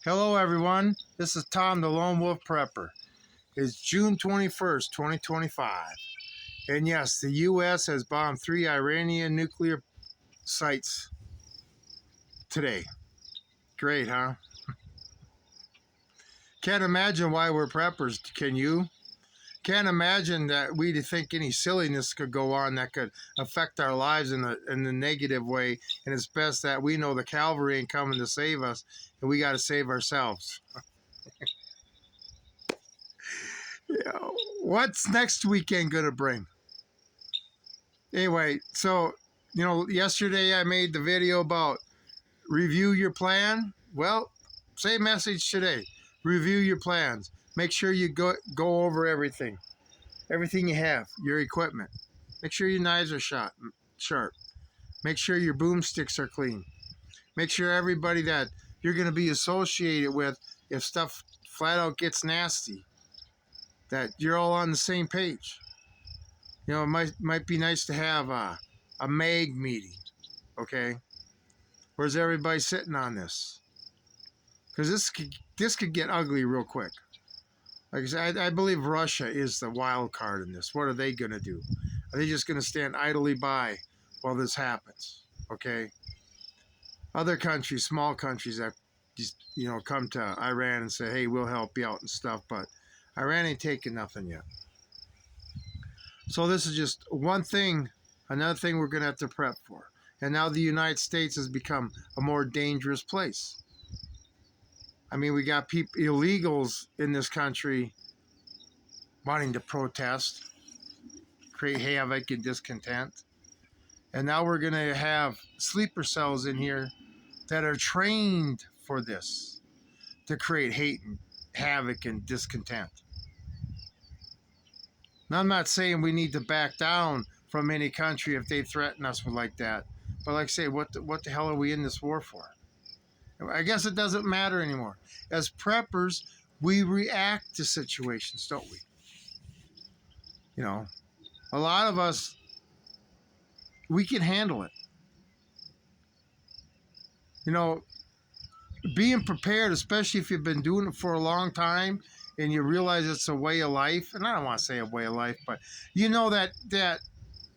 Hello, everyone. This is Tom, the Lone Wolf Prepper. It's June 21st, 2025. And yes, the U.S. has bombed 3 Iranian nuclear sites today. Great, huh? Can't imagine why we're preppers, can you? Can't imagine that we'd think any silliness could go on that could affect our lives in a negative way. And it's best that we know the cavalry ain't coming to save us, and we got to save ourselves. What's next weekend going to bring? Anyway, so, yesterday I made the video about review your plan. Well, same message today. Review your plans. Make sure you go over everything you have, your equipment. Make sure your knives are sharp. Make sure your boomsticks are clean. Make sure everybody that you're going to be associated with, if stuff flat out gets nasty, that you're all on the same page. It might be nice to have a MAG meeting, okay? Where's everybody sitting on this? Because this could get ugly real quick. Like I said, I believe Russia is the wild card in this. What are they going to do? Are they just going to stand idly by while this happens? Okay. Other countries, small countries that just, come to Iran and say, hey, we'll help you out and stuff, but Iran ain't taking nothing yet. So this is just one thing, another thing we're going to have to prep for. And now the United States has become a more dangerous place. I mean, we got people, illegals in this country wanting to protest, create havoc and discontent. And now we're going to have sleeper cells in here that are trained for this, to create hate and havoc and discontent. Now, I'm not saying we need to back down from any country if they threaten us with like that. But like I say, what the hell are we in this war for? I guess it doesn't matter anymore. As preppers, we react to situations, don't we? A lot of us, we can handle it. Being prepared, especially if you've been doing it for a long time and you realize it's a way of life, and I don't want to say a way of life, but that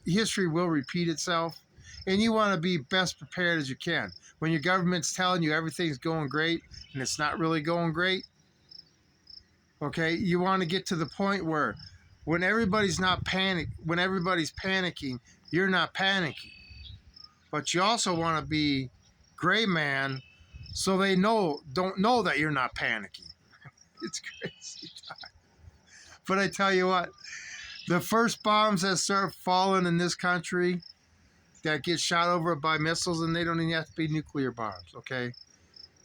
history will repeat itself, and you want to be best prepared as you can. When your government's telling you everything's going great and it's not really going great, okay, you want to get to the point where when everybody's panicking, you're not panicking. But you also want to be gray man so they don't know that you're not panicking. It's crazy. But I tell you what, the first bombs that start falling in this country that get shot over by missiles, and they don't even have to be nuclear bombs, okay?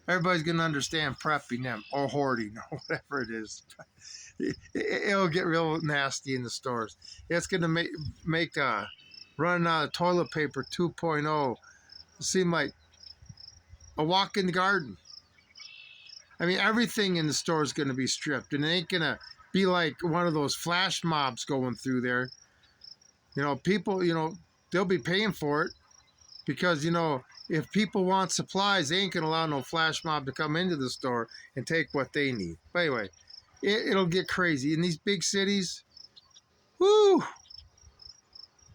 Everybody's going to understand prepping them or hoarding or whatever it is. It'll get real nasty in the stores. It's going to make running out of toilet paper 2.0 seem like a walk in the garden. I mean, everything in the store is going to be stripped, and it ain't going to be like one of those flash mobs going through there. People, they'll be paying for it because, if people want supplies, they ain't going to allow no flash mob to come into the store and take what they need. But anyway, it'll get crazy. In these big cities, whoo!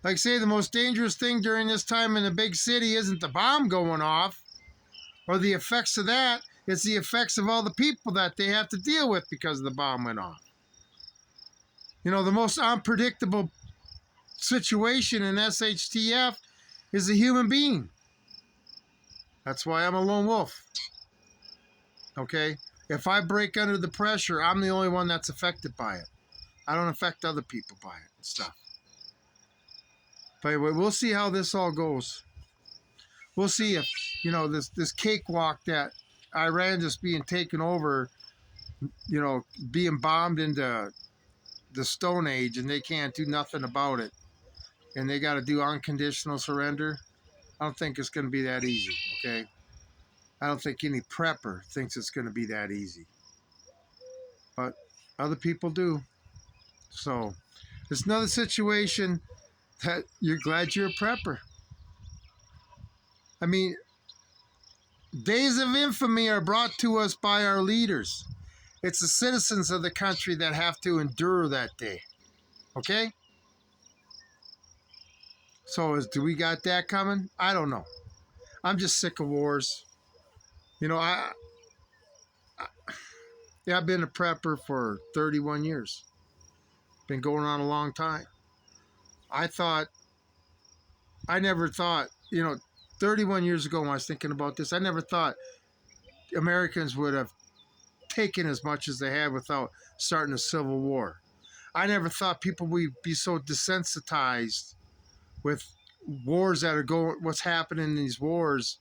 Like I say, the most dangerous thing during this time in a big city isn't the bomb going off or the effects of that. It's the effects of all the people that they have to deal with because the bomb went off. The most unpredictable situation in SHTF is a human being. That's why I'm a lone wolf. Okay? If I break under the pressure, I'm the only one that's affected by it. I don't affect other people by it and stuff. But anyway, we'll see how this all goes. We'll see if, this cakewalk that Iran just being taken over, being bombed into the Stone Age and they can't do nothing about it. And they got to do unconditional surrender. I don't think it's going to be that easy, okay? I don't think any prepper thinks it's going to be that easy. But other people do. So it's another situation that you're glad you're a prepper. I mean, Days of infamy are brought to us by our leaders. It's the citizens of the country that have to endure that day. Okay? So do we got that coming? I don't know. I'm just sick of wars. You know, yeah, I've been a prepper for 31 years. Been going on a long time. I never thought, 31 years ago when I was thinking about this, I never thought Americans would have taken as much as they had without starting a civil war. I never thought people would be so desensitized with wars that are going, what's happening in these wars.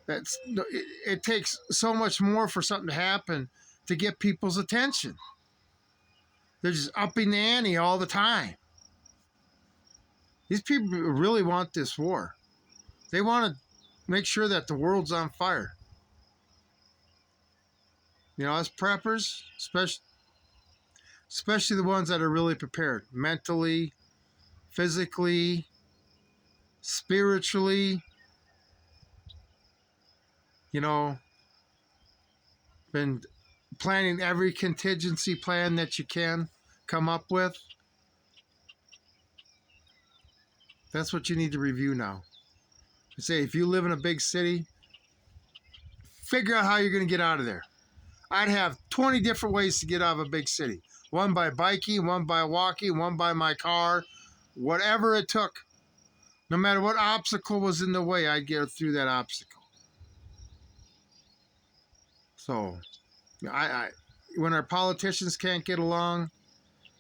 It takes so much more for something to happen to get people's attention. They're just upping the ante all the time. These people really want this war. They want to make sure that the world's on fire. As preppers, especially the ones that are really prepared mentally, physically, spiritually, been planning every contingency plan that you can come up with. That's what you need to review now. I say, if you live in a big city, figure out how you're going to get out of there. I'd have 20 different ways to get out of a big city. One by biking, one by walking, one by my car, whatever it took. No matter what obstacle was in the way, I'd get through that obstacle. So, when our politicians can't get along,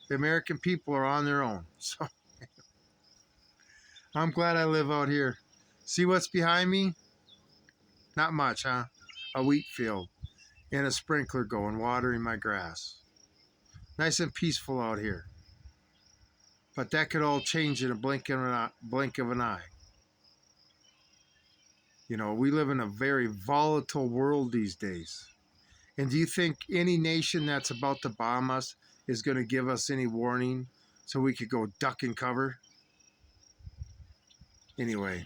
the American people are on their own. So, I'm glad I live out here. See what's behind me? Not much, huh? A wheat field and a sprinkler going, watering my grass. Nice and peaceful out here. But that could all change in a blink of an eye. We live in a very volatile world these days. And do you think any nation that's about to bomb us is going to give us any warning so we could go duck and cover? Anyway,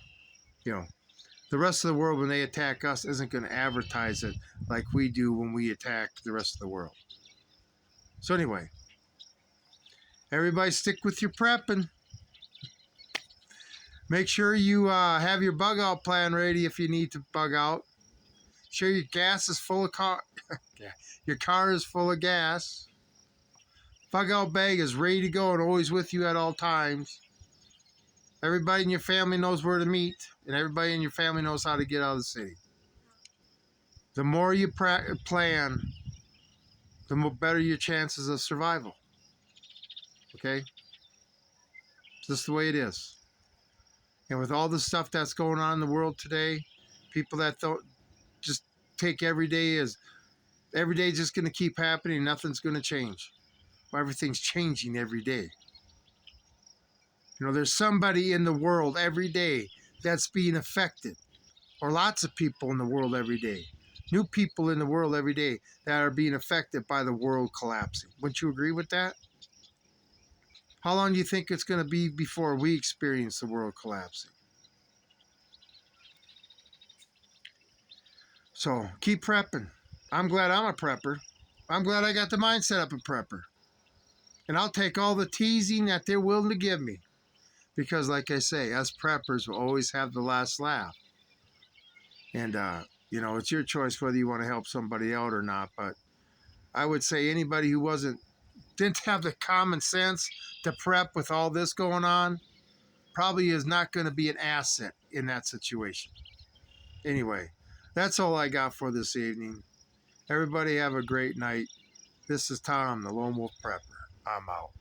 the rest of the world, when they attack us, isn't going to advertise it like we do when we attack the rest of the world. So anyway, everybody stick with your prepping. Make sure you have your bug out plan ready if you need to bug out. Sure your gas is full of your car is full of gas. Bug out bag is ready to go and always with you at all times. Everybody in your family knows where to meet, and everybody in your family knows how to get out of the city. The more you plan, the better your chances of survival. Okay? It's just the way it is. And with all the stuff that's going on in the world today, people that just take every day just going to keep happening, nothing's going to change. Well, everything's changing every day. There's somebody in the world every day that's being affected, or lots of people in the world every day. New people in the world every day that are being affected by the world collapsing. Wouldn't you agree with that? How long do you think it's going to be before we experience the world collapsing? So keep prepping. I'm glad I'm a prepper. I'm glad I got the mindset of a prepper. And I'll take all the teasing that they're willing to give me. Because like I say, us preppers will always have the last laugh. And, it's your choice whether you want to help somebody out or not. But I would say anybody who didn't have the common sense to prep with all this going on probably is not going to be an asset in that situation. Anyway, that's all I got for this evening. Everybody have a great night. This is Tom, the Lone Wolf Prepper. I'm out.